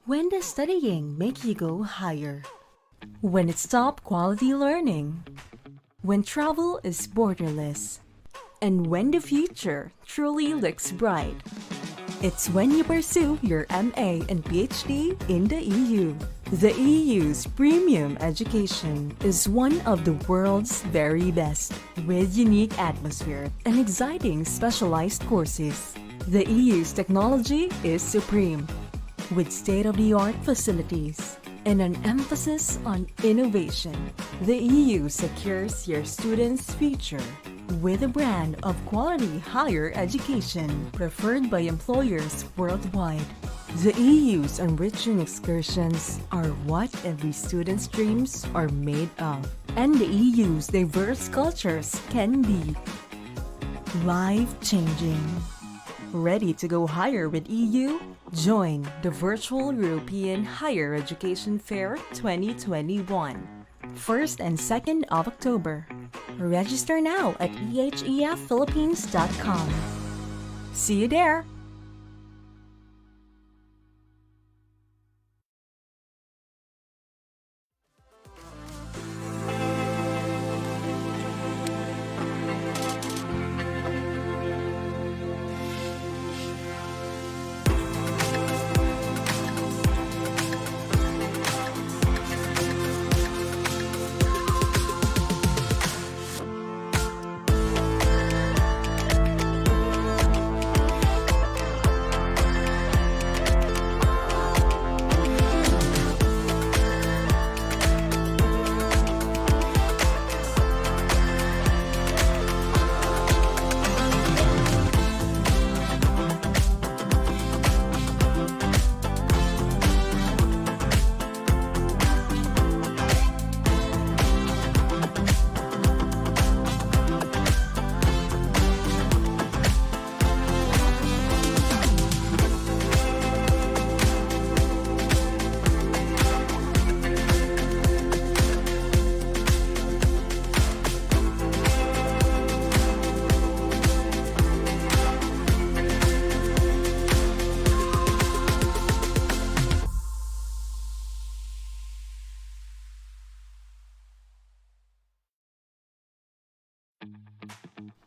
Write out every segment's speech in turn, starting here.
When does studying make you go higher? When it's top quality learning. When travel is borderless. And when the future truly looks bright. It's when you pursue your MA and PhD in the EU. The EU's premium education is one of the world's very best, with unique atmosphere and exciting specialized courses. The EU's technology is supreme, with state-of-the-art facilities and an emphasis on innovation. The EU secures your students' future with a brand of quality higher education preferred by employers worldwide. The EU's enriching excursions are what every student's dreams are made of, and the EU's diverse cultures can be life-changing. Ready to go higher with EU? Join the Virtual European Higher Education Fair 2021, 1st and 2nd of October. Register now at ehefphilippines.com. See you there!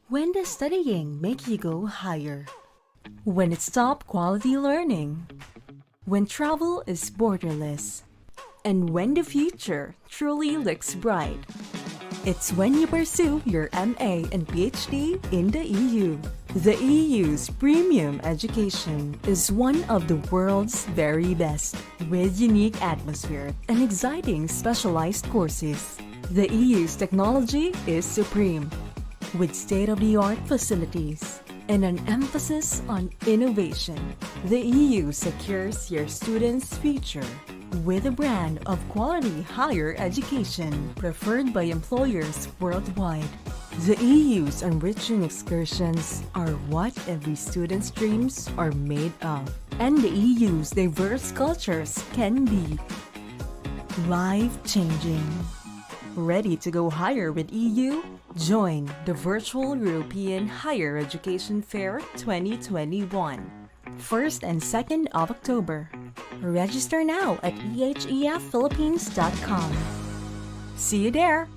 When does studying make you go higher? When it's top quality learning. When travel is borderless. And when the future truly looks bright. It's when you pursue your MA and PhD in the EU. The EU's premium education is one of the world's very best, with unique atmosphere and exciting specialized courses. The EU's technology is supreme, with state-of-the-art facilities and an emphasis on innovation. The EU secures your students' future with a brand of quality higher education preferred by employers worldwide. The EU's enriching excursions are what every student's dreams are made of, and the EU's diverse cultures can be life-changing. Ready to go higher with EU? Join the Virtual European Higher Education Fair 2021, 1st and 2nd of October. Register now at ehefphilippines.com. See you there!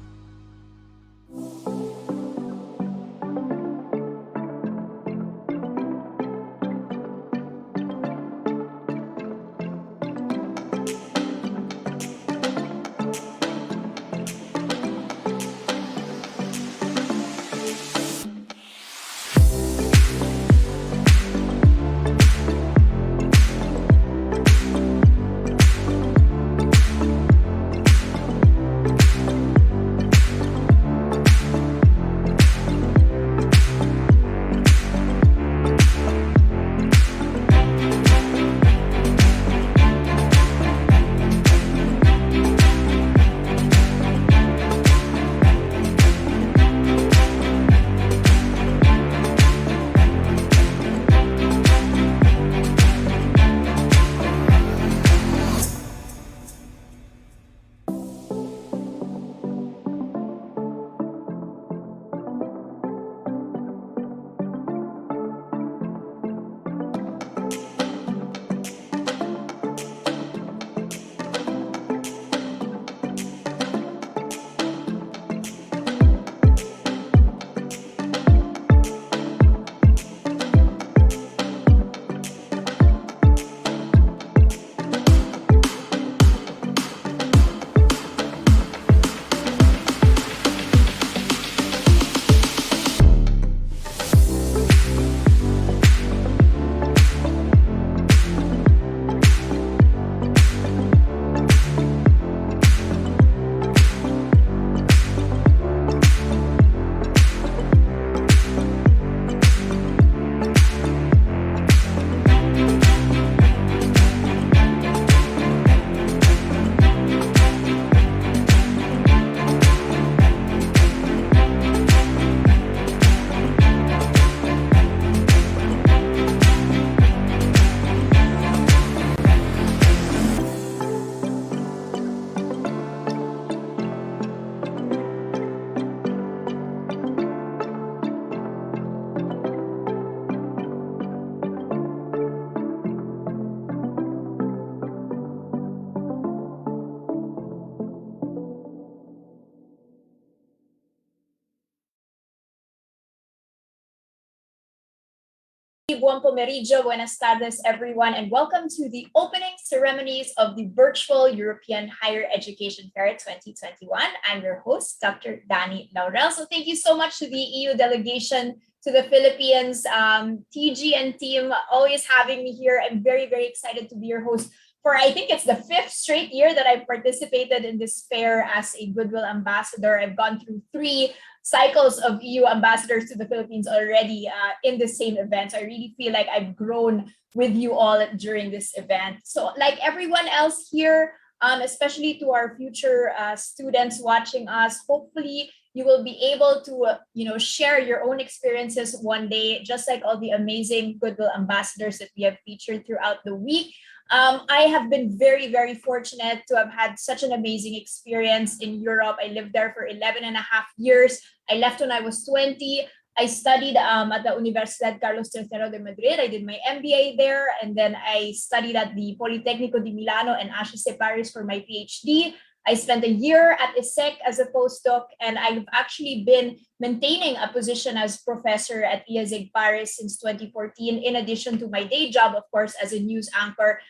Buon pomeriggio, buenas tardes, everyone, and welcome to the opening ceremonies of the Virtual European Higher Education Fair 2021. I'm your host, Dr. Dani Laurel. So thank you so much to the EU delegation to the Philippines, TG and team, always having me here. I'm very, very excited to be your host for, I think it's the 5th straight year that I've participated in this fair as a Goodwill Ambassador. I've gone through 3 cycles of EU ambassadors to the Philippines already in the same event. So I really feel like I've grown with you all during this event. So like everyone else here, especially to our future students watching us, hopefully you will be able to share your own experiences one day, just like all the amazing Goodwill ambassadors that we have featured throughout the week. I have been very, very fortunate to have had such an amazing experience in Europe. I lived there for 11 and a half years. I left when I was 20. I studied at the Universidad Carlos III de Madrid. I did my MBA there, and then I studied at the Politecnico di Milano and HEC Paris for my PhD. I spent a year at ISEC as a postdoc, and I've actually been maintaining a position as professor at ISEC Paris since 2014, in addition to my day job, of course, as a news anchor.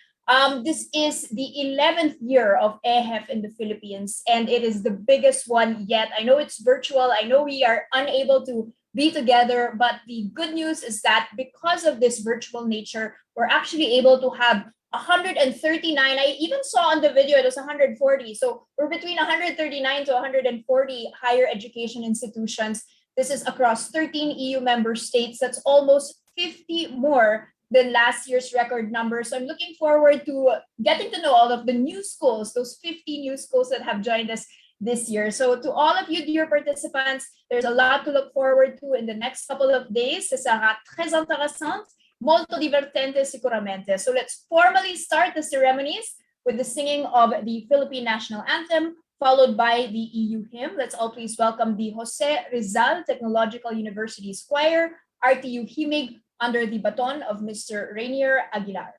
This is the 11th year of EHEF in the Philippines, and it is the biggest one yet. I know it's virtual. I know we are unable to be together, but the good news is that because of this virtual nature, we're actually able to have 139. I even saw on the video it was 140. So we're between 139 to 140 higher education institutions. This is across 13 EU member states. That's almost 50 more than last year's record number. So I'm looking forward to getting to know all of the new schools, those 50 new schools that have joined us this year. So to all of you dear participants, there's a lot to look forward to in the next couple of days. Ce sera très intéressant, molto divertente sicuramente. So let's formally start the ceremonies with the singing of the Philippine National Anthem, followed by the EU hymn. Let's all please welcome the Jose Rizal Technological University's choir, RTU Himig, under the baton of Mr. Rainier Aguilar.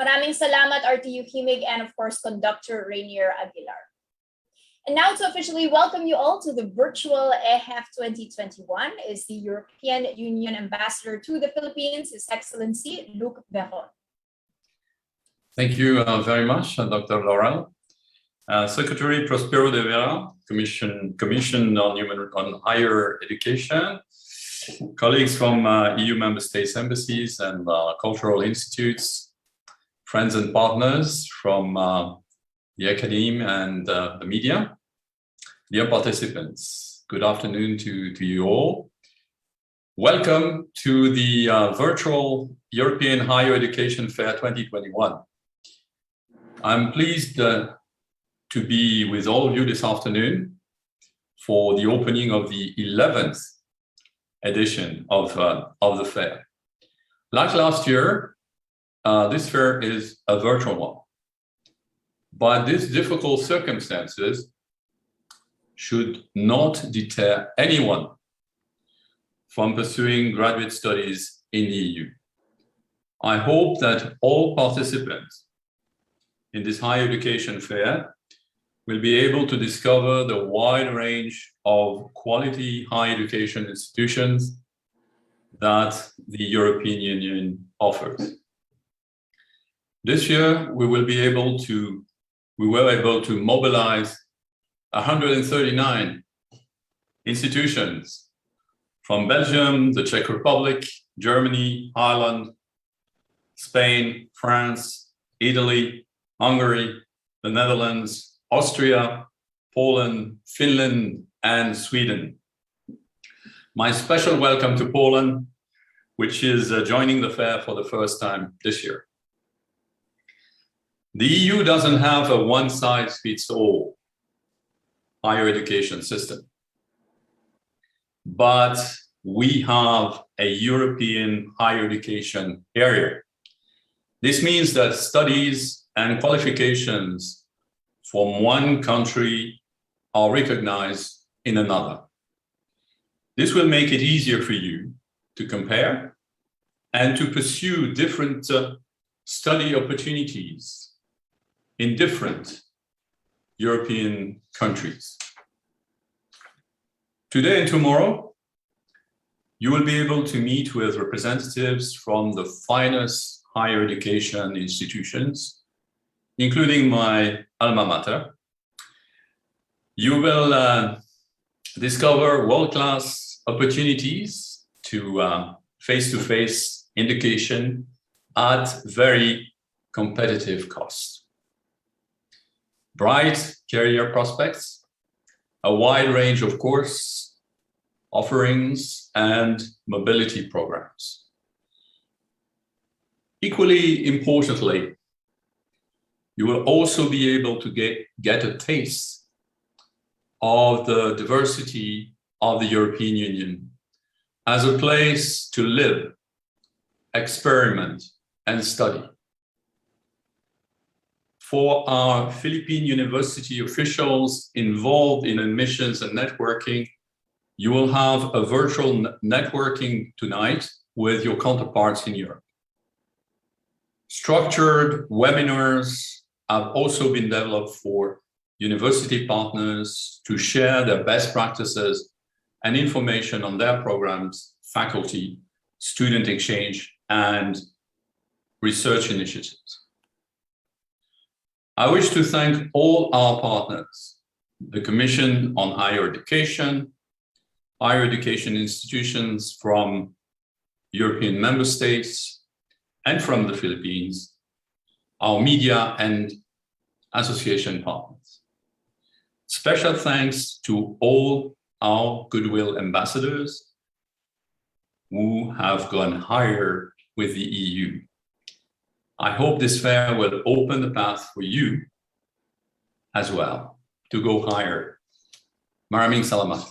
Maraming salamat, RTU Himig, and of course, Conductor Rainier Aguilar. And now to officially welcome you all to the virtual EHF 2021 is the European Union Ambassador to the Philippines, His Excellency Luc Veron. Thank you very much, Dr. Laurel. Secretary Prospero de Vera, Commission on Higher Education, colleagues from EU member states, embassies and cultural institutes, friends and partners from the academe and the media, dear participants, good afternoon to you all. Welcome to the virtual European Higher Education Fair 2021. I'm pleased to be with all of you this afternoon for the opening of the 11th edition of the fair. Like last year, this fair is a virtual one, but these difficult circumstances should not deter anyone from pursuing graduate studies in the EU. I hope that all participants in this higher education fair will be able to discover the wide range of quality higher education institutions that the European Union offers. This year, we were able to mobilize 139 institutions from Belgium, the Czech Republic, Germany, Ireland, Spain, France, Italy, Hungary, the Netherlands, Austria, Poland, Finland, and Sweden. My special welcome to Poland, which is joining the fair for the first time this year. The EU doesn't have a one-size-fits-all higher education system, but we have a European higher education area. This means that studies and qualifications from one country are recognized in another. This will make it easier for you to compare and to pursue different study opportunities in different European countries. Today and tomorrow, you will be able to meet with representatives from the finest higher education institutions, including my alma mater. You will discover world-class opportunities to face-to-face education at very competitive cost. Bright career prospects, a wide range of course offerings and mobility programs. Equally importantly, you will also be able to get a taste of the diversity of the European Union as a place to live, experiment, and study. For our Philippine university officials involved in admissions and networking, you will have a virtual networking tonight with your counterparts in Europe. Structured webinars have also been developed for university partners to share their best practices and information on their programs, faculty, student exchange, and research initiatives. I wish to thank all our partners, the Commission on Higher Education institutions from European member states, and from the Philippines, our media and association partners. Special thanks to all our goodwill ambassadors who have gone higher with the EU. I hope this fair will open the path for you as well to go higher. Maraming salamat.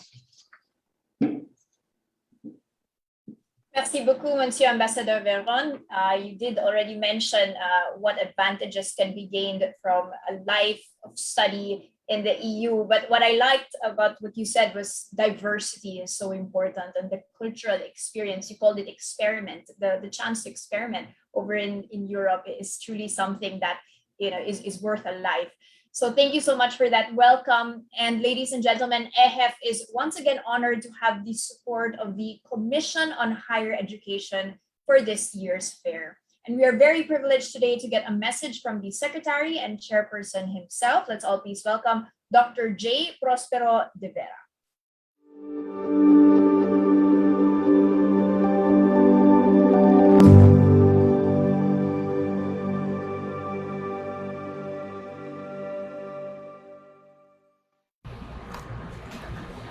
Merci beaucoup, Monsieur Ambassador Veron. You did already mention what advantages can be gained from a life of study in the EU. But what I liked about what you said was diversity is so important, and the cultural experience, you called it experiment, the chance to experiment over in Europe is truly something that is worth a life. So thank you so much for that welcome. And ladies and gentlemen, EHEF is once again honored to have the support of the Commission on Higher Education for this year's fair. And we are very privileged today to get a message from the Secretary and Chairperson himself. Let's all please welcome Dr. J. Prospero de Vera.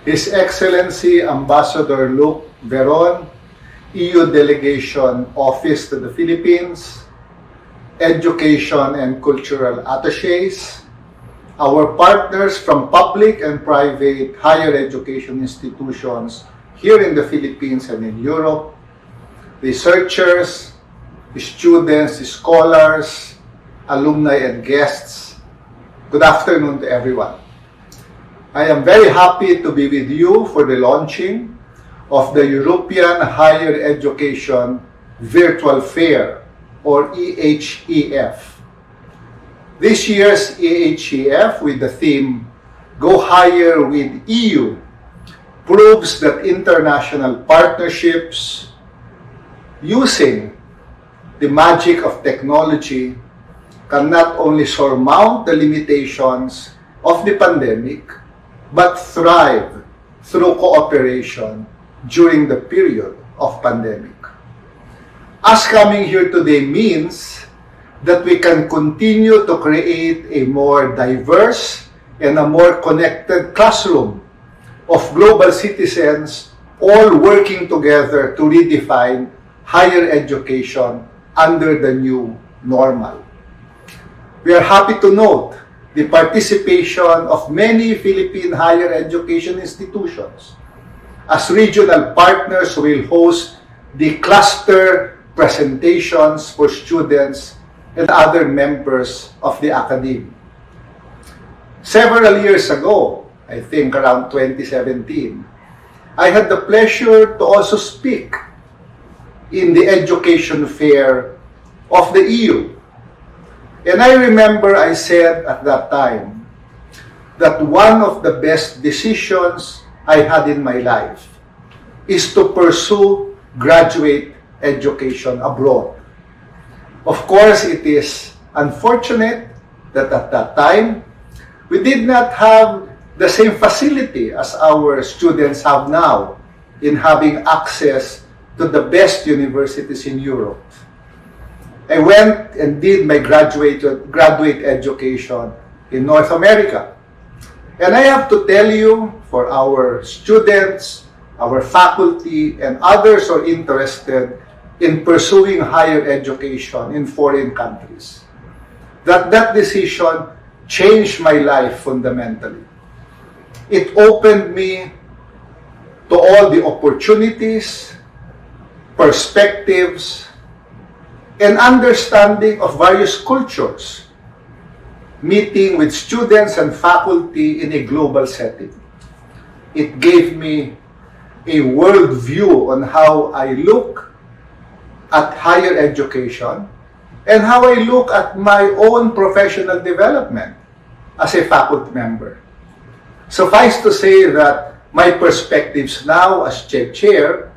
His Excellency Ambassador Luc Veron, EU Delegation Office to the Philippines, Education and Cultural Attachés, our partners from public and private higher education institutions here in the Philippines and in Europe, researchers, students, scholars, alumni, and guests. Good afternoon to everyone. I am very happy to be with you for the launching of the European Higher Education Virtual Fair, or EHEF. This year's EHEF, with the theme Go Higher with EU, proves that international partnerships using the magic of technology can not only surmount the limitations of the pandemic, but thrive through cooperation during the period of pandemic. Us coming here today means that we can continue to create a more diverse and a more connected classroom of global citizens, all working together to redefine higher education under the new normal. We are happy to note the participation of many Philippine higher education institutions, as regional partners will host the cluster presentations for students and other members of the academy. Several years ago, I think around 2017, I had the pleasure to also speak in the education fair of the EU. And I remember I said at that time that one of the best decisions I had in my life is to pursue graduate education abroad. Of course, it is unfortunate that at that time, we did not have the same facility as our students have now in having access to the best universities in Europe. I went and did my graduate education in North America. And I have to tell you, for our students, our faculty, and others who are interested in pursuing higher education in foreign countries, that decision changed my life fundamentally. It opened me to all the opportunities, perspectives, and understanding of various cultures, meeting with students and faculty in a global setting. It gave me a world view on how I look at higher education and how I look at my own professional development as a faculty member. Suffice to say that my perspectives now as chair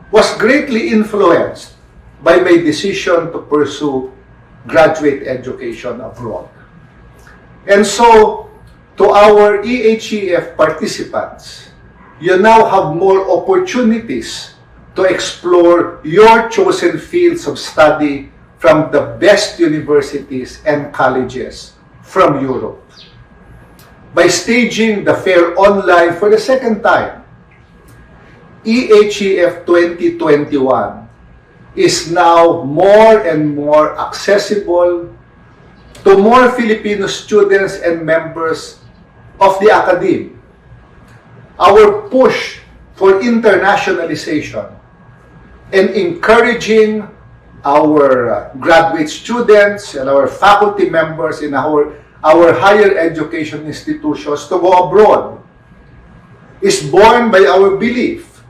was greatly influenced by my decision to pursue graduate education abroad. And so, to our EHEF participants, you now have more opportunities to explore your chosen fields of study from the best universities and colleges from Europe. By staging the fair online for the second time, EHEF 2021 is now more and more accessible to more Filipino students and members of the academy. Our push for internationalization and encouraging our graduate students and our faculty members in our higher education institutions to go abroad is born by our belief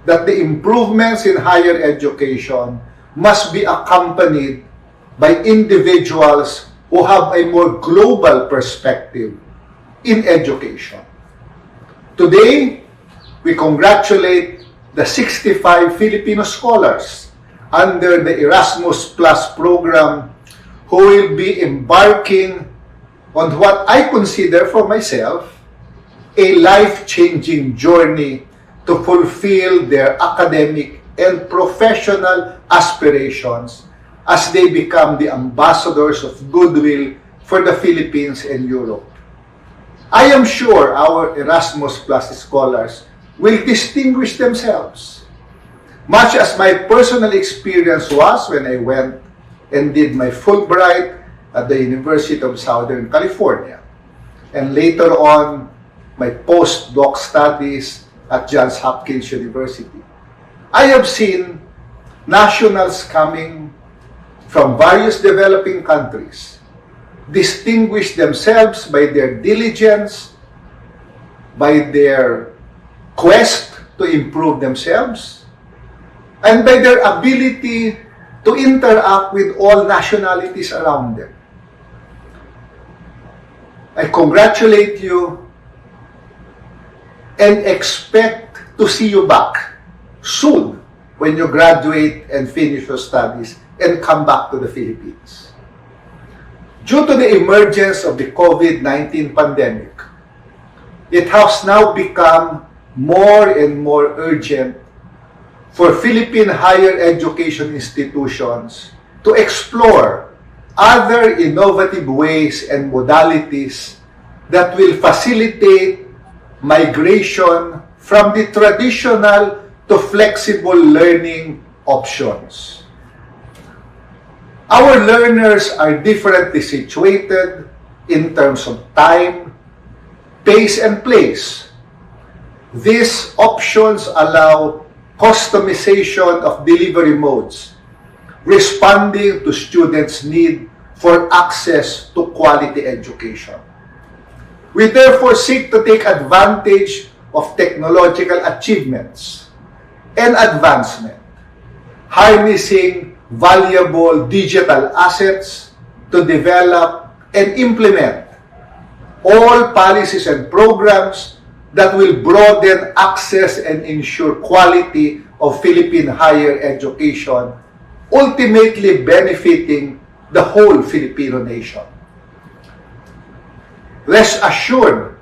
that the improvements in higher education must be accompanied by individuals who have a more global perspective in education. Today, we congratulate the 65 Filipino scholars under the Erasmus Plus program who will be embarking on what I consider for myself a life-changing journey to fulfill their academic and professional aspirations as they become the ambassadors of goodwill for the Philippines and Europe. I am sure our Erasmus Plus scholars will distinguish themselves, much as my personal experience was when I went and did my Fulbright at the University of Southern California, and later on my postdoc studies at Johns Hopkins University. I have seen nationals coming from various developing countries distinguish themselves by their diligence, by their quest to improve themselves, and by their ability to interact with all nationalities around them. I congratulate you and expect to see you back soon when you graduate and finish your studies and come back to the Philippines. Due to the emergence of the COVID-19 pandemic, it has now become more and more urgent for Philippine higher education institutions to explore other innovative ways and modalities that will facilitate migration from the traditional to flexible learning options. Our learners are differently situated in terms of time, pace, and place. These options allow customization of delivery modes, responding to students' need for access to quality education. We therefore seek to take advantage of technological achievements and advancement, harnessing valuable digital assets to develop and implement all policies and programs that will broaden access and ensure quality of Philippine higher education, ultimately benefiting the whole Filipino nation. Rest assured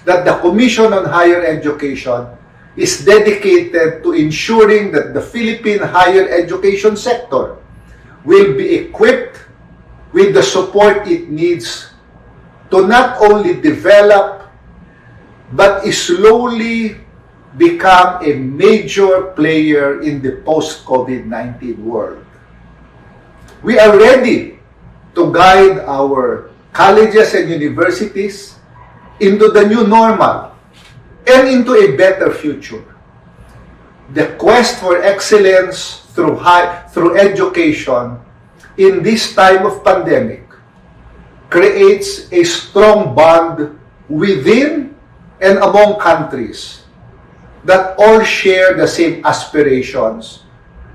that the Commission on Higher Education is dedicated to ensuring that the Philippine higher education sector will be equipped with the support it needs to not only develop but slowly become a major player in the post-COVID-19 world. We are ready to guide our colleges and universities into the new normal and into a better future. The quest for excellence through education in this time of pandemic creates a strong bond within and among countries that all share the same aspirations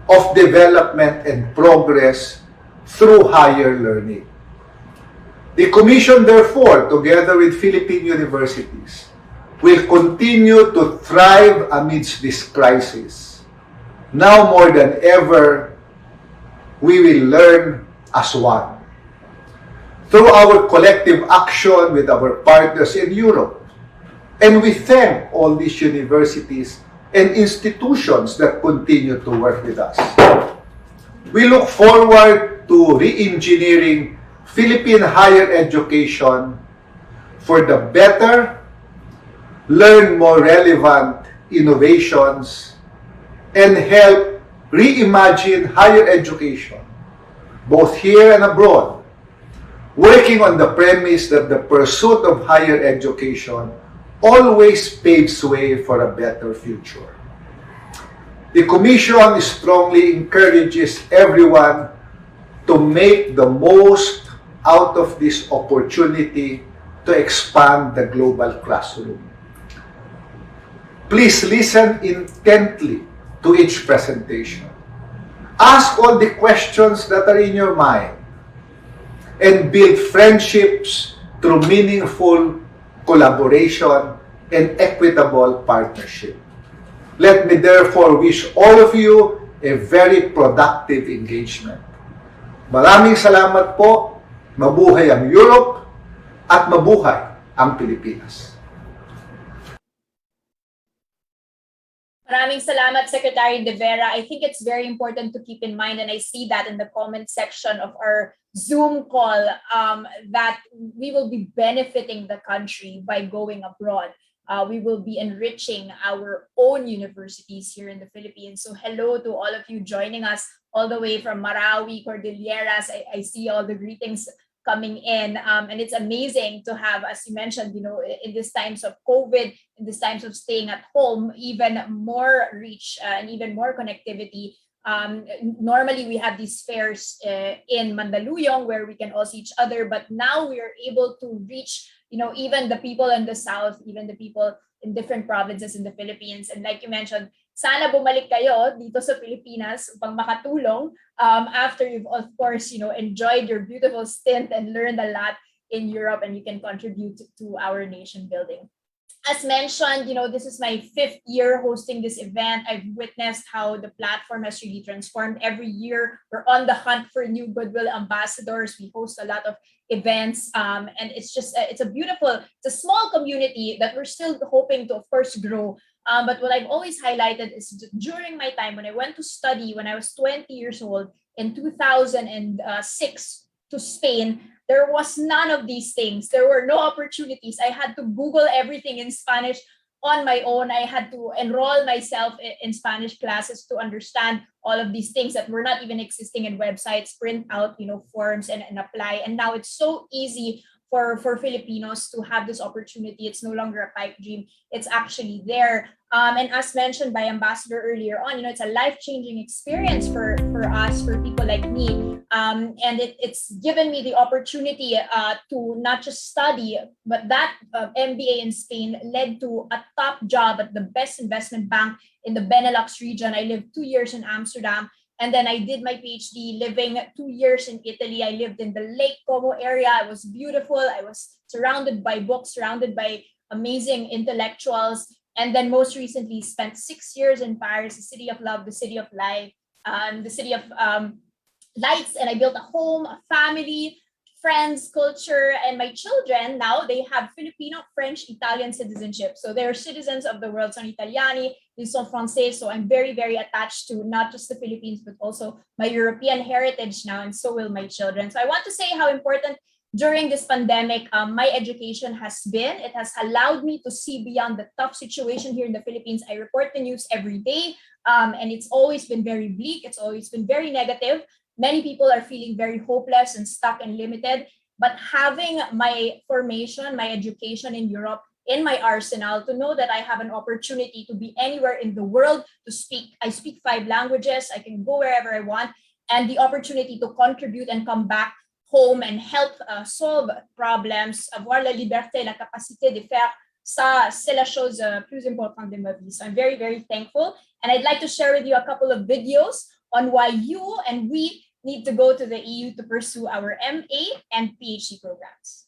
of development and progress through higher learning. The Commission, therefore, together with Philippine universities, will continue to thrive amidst this crisis. Now more than ever, we will learn as one. Through our collective action with our partners in Europe, and we thank all these universities and institutions that continue to work with us. We look forward to re-engineering Philippine higher education for the better, learn more relevant innovations, and help reimagine higher education, both here and abroad, working on the premise that the pursuit of higher education always paves way for a better future. The Commission strongly encourages everyone to make the most out of this opportunity to expand the global classroom. Please listen intently to each presentation. Ask all the questions that are in your mind and build friendships through meaningful collaboration and equitable partnership. Let me therefore wish all of you a very productive engagement. Maraming salamat po. Mabuhay ang Europe at mabuhay ang Pilipinas. Maraming salamat, Secretary De Vera. I think it's very important to keep in mind, and I see that in the comment section of our Zoom call, that we will be benefiting the country by going abroad. We will be enriching our own universities here in the Philippines. So hello to all of you joining us all the way from Marawi, Cordilleras. I see all the greetings coming in. And it's amazing to have, as you mentioned, in these times of COVID, in these times of staying at home, even more reach and even more connectivity. Normally we have these fairs in Mandaluyong where we can all see each other, but now we are able to reach even the people in the South, even the people in different provinces in the Philippines. And like you mentioned, sana bumalik kayo dito sa Pilipinas upang makatulong after you've, of course, enjoyed your beautiful stint and learned a lot in Europe, and you can contribute to our nation building. As mentioned, this is my 5th year hosting this event. I've witnessed how the platform has really transformed. Every year, we're on the hunt for new goodwill ambassadors. We host a lot of events, and it's a small community that we're still hoping to, of course, grow. But what I've always highlighted is during my time when I went to study, when I was 20 years old in 2006 to Spain, there was none of these things. There were no opportunities. I had to Google everything in Spanish on my own. I had to enroll myself in Spanish classes to understand all of these things that were not even existing in websites, print out, forms and apply. And now it's so easy for Filipinos to have this opportunity. It's no longer a pipe dream. It's actually there. And as mentioned by Ambassador earlier on, it's a life-changing experience for us, for people like me. And it's given me the opportunity to not just study, but that MBA in Spain led to a top job at the best investment bank in the Benelux region. I lived 2 years in Amsterdam. And then I did my PhD living 2 years in Italy. I lived in the Lake Como area. It was beautiful. I was surrounded by books, surrounded by amazing intellectuals. And then most recently spent 6 years in Paris, the city of love, the city of life, the city of lights. And I built a home, a family, friends, culture, and my children now, they have Filipino, French, Italian citizenship. So they're citizens of the world. Sono Italiani, ils sont Français. So I'm very, very attached to not just the Philippines, but also my European heritage now, and so will my children. So I want to say how important during this pandemic, my education has been. It has allowed me to see beyond the tough situation here in the Philippines. I report the news every day, and it's always been very bleak. It's always been very negative. Many people are feeling very hopeless and stuck and limited. But having my formation, my education in Europe in my arsenal, to know that I have an opportunity to be anywhere in the world, to speak. I speak 5 languages. I can go wherever I want. And the opportunity to contribute and come back home and help solve problems, avoir la liberté, la capacité de faire, ça, c'est la chose plus importante de ma vie. So I'm very, very thankful. And I'd like to share with you a couple of videos on why you and we need to go to the EU to pursue our MA and PhD programs.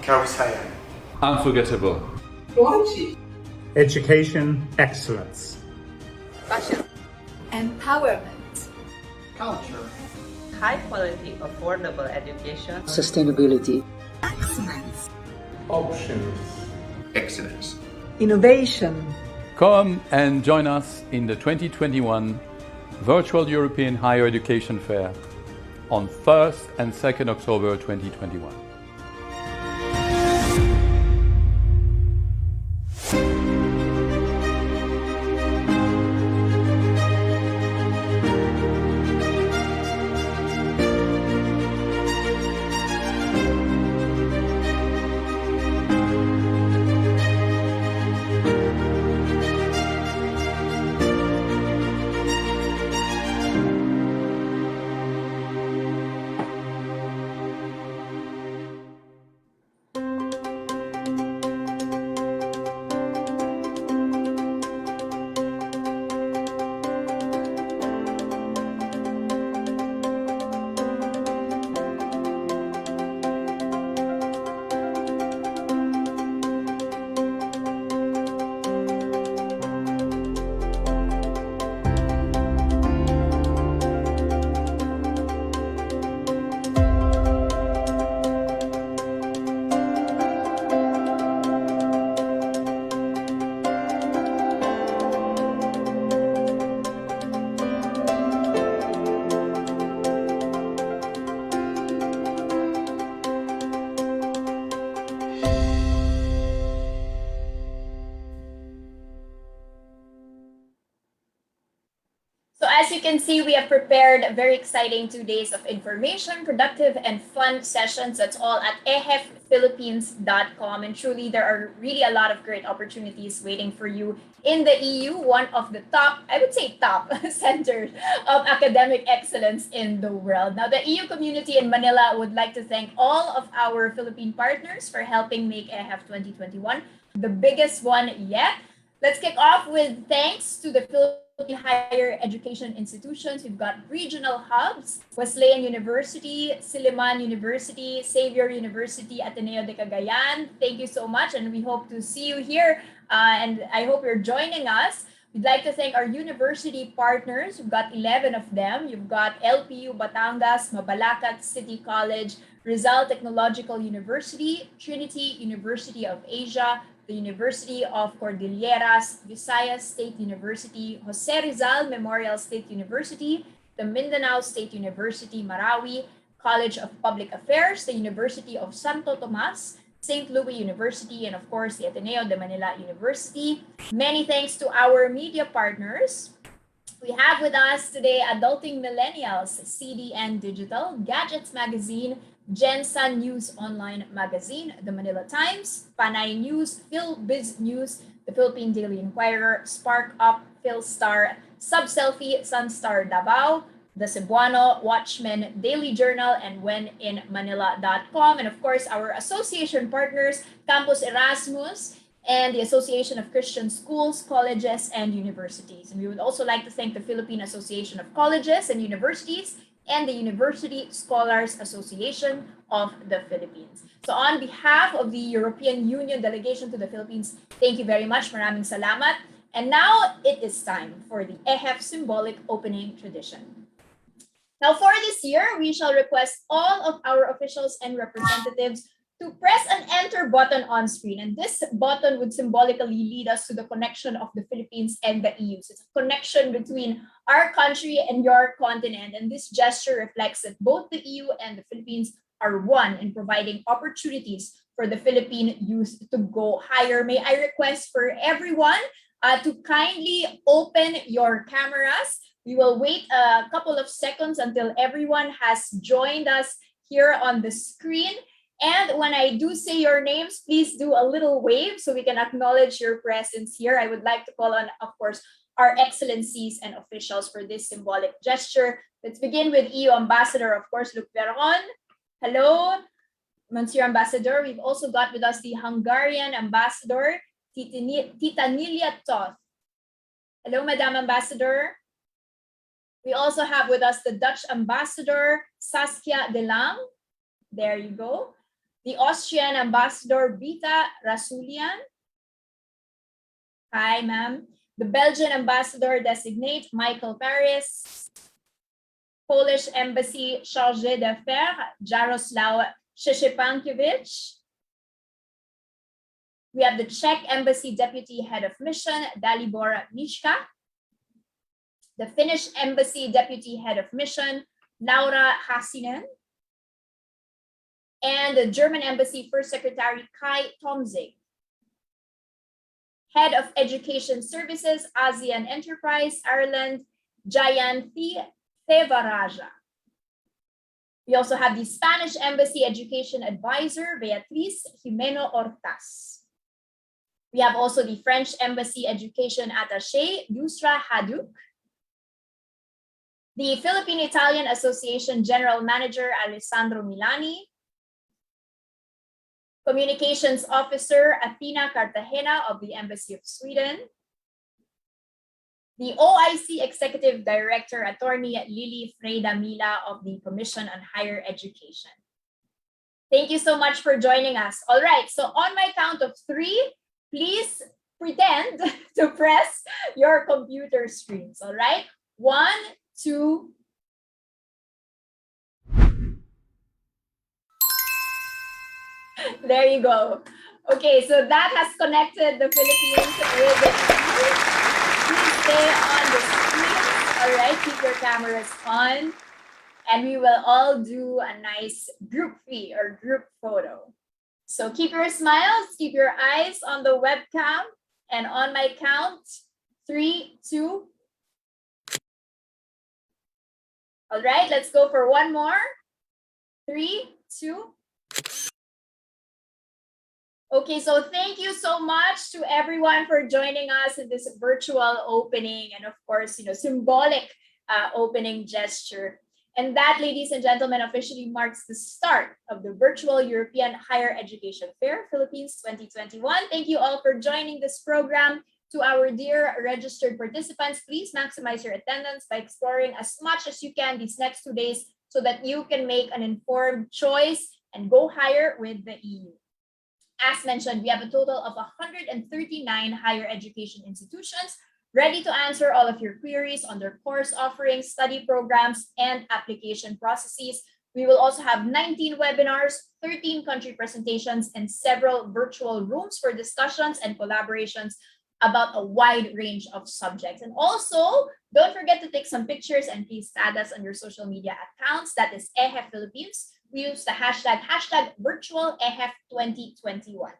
Kawisayan. Unforgettable. Education excellence. Fashion. Empowerment. Culture. High quality, affordable education. Sustainability. Excellence. options, excellence. Innovation. Come and join us in the 2021 Virtual European Higher Education Fair on 1st and 2nd October 2021. So as you can see, we have prepared a very exciting 2 days of information, productive and fun sessions. That's all at ehfphilippines.com. And truly, there are really a lot of great opportunities waiting for you in the EU, one of the top, I would say top centers of academic excellence in the world. Now, the EU community in Manila would like to thank all of our Philippine partners for helping make EHF 2021 the biggest one yet. Let's kick off with thanks to the Philippine higher education institutions. We've got regional hubs, Wesleyan University, Silliman University, Xavier University, Ateneo de Cagayan. Thank you so much, and we hope to see you here. And I hope you're joining us. We'd like to thank our university partners. We've got 11 of them. You've got LPU Batangas, Mabalacat City College, Rizal Technological University, Trinity University of Asia, the University of Cordilleras, Visayas State University, Jose Rizal Memorial State University, the Mindanao State University, Marawi, College of Public Affairs, the University of Santo Tomas, St. Louis University, and of course, the Ateneo de Manila University. Many thanks to our media partners. We have with us today Adulting Millennials, CDN Digital, Gadgets Magazine, Gensan News Online Magazine, The Manila Times, Panay News, PhilBiz News, The Philippine Daily Inquirer, Spark Up, PhilStar, Subselfie, Sunstar Davao, The Cebuano, Watchman, Daily Journal, and WhenInManila.com. And of course, our association partners, Campus Erasmus, and the Association of Christian Schools, Colleges, and Universities. And we would also like to thank the Philippine Association of Colleges and Universities and the University Scholars Association of the Philippines. So on behalf of the European Union Delegation to the Philippines, thank you very much. Maraming salamat. And now it is time for the EHF Symbolic Opening Tradition. Now for this year, we shall request all of our officials and representatives to press an enter button on screen. And this button would symbolically lead us to the connection of the Philippines and the EU. So it's a connection between our country and your continent. And this gesture reflects that both the EU and the Philippines are one in providing opportunities for the Philippine youth to go higher. May I request for everyone to kindly open your cameras. We will wait a couple of seconds until everyone has joined us here on the screen. And when I do say your names, please do a little wave so we can acknowledge your presence here. I would like to call on, of course, our excellencies and officials for this symbolic gesture. Let's begin with EU Ambassador, of course, Luc Veron. Hello, Monsieur Ambassador. We've also got with us the Hungarian Ambassador, Tita Nilia Toth. Hello, Madam Ambassador. We also have with us the Dutch Ambassador, Saskia de Lang. There you go. The Austrian Ambassador, Bita Rasulian. Hi, ma'am. The Belgian Ambassador Designate, Michael Paris. Polish Embassy Chargé d'Affaires, Jaroslaw Szczepankiewicz. We have the Czech Embassy Deputy Head of Mission, Dalibor Michka. The Finnish Embassy Deputy Head of Mission, Laura Hasinen. And the German Embassy First Secretary, Kai Tomzig. Head of Education Services, ASEAN Enterprise, Ireland, Jayanthi Thevaraja. We also have the Spanish Embassy Education Advisor, Beatriz Jimeno Ortas. We have also the French Embassy Education Attaché, Yusra Haduk. The Philippine-Italian Association General Manager, Alessandro Milani. Communications Officer, Athena Cartagena of the Embassy of Sweden. The OIC Executive Director, Attorney Lily Freda Mila of the Commission on Higher Education. Thank you so much for joining us. All right, so on my count of 3, please pretend to press your computer screens, all right? 1, 2. There you go. Okay, so that has connected the Philippines with the Please stay on the screen. All right, keep your cameras on. And we will all do a nice group photo. So keep your smiles, keep your eyes on the webcam. And on my count, 3, 2. All right, let's go for one more. 3, 2. Okay, so thank you so much to everyone for joining us in this virtual opening and of course, symbolic opening gesture. And that, ladies and gentlemen, officially marks the start of the Virtual European Higher Education Fair, Philippines 2021. Thank you all for joining this program. To our dear registered participants, please maximize your attendance by exploring as much as you can these next 2 days so that you can make an informed choice and go higher with the EU. As mentioned, we have a total of 139 higher education institutions ready to answer all of your queries on their course offerings, study programs, and application processes. We will also have 19 webinars, 13 country presentations, and several virtual rooms for discussions and collaborations about a wide range of subjects. And also, don't forget to take some pictures and please tag us on your social media accounts. That is EHF Philippines. We use the hashtag #VirtualEHF2021.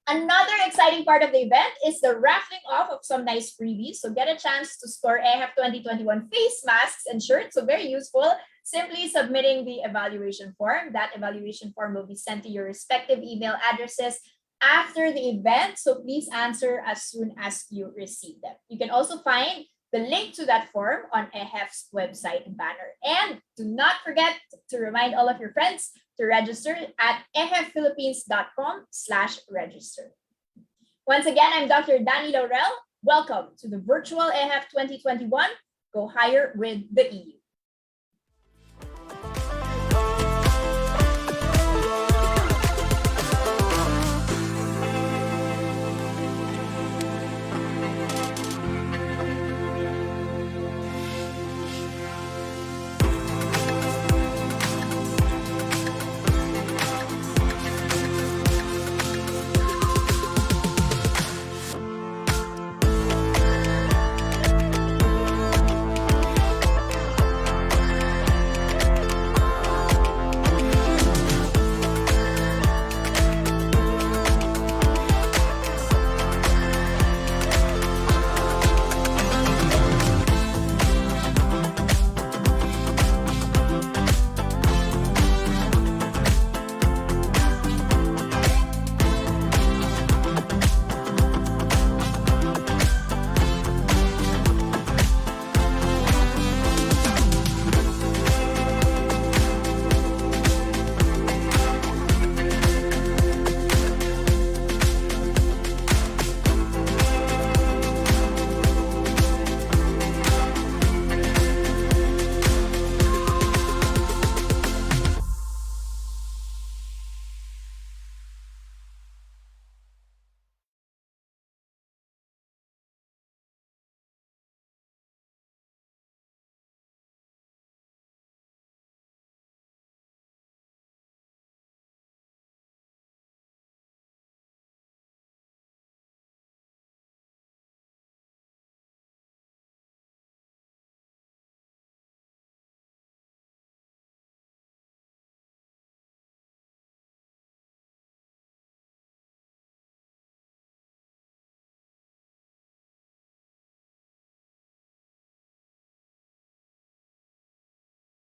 Another exciting part of the event is the raffling off of some nice freebies. So get a chance to score EHF 2021 face masks and shirts. So very useful. Simply submitting the evaluation form. That evaluation form will be sent to your respective email addresses after the event. So please answer as soon as you receive them. You can also find the link to that form on EHF's website banner. And do not forget to remind all of your friends to register at ehfphilippines.com/register. Once again, I'm Dr. Dani Laurel. Welcome to the virtual EHF 2021. Go higher with the EU.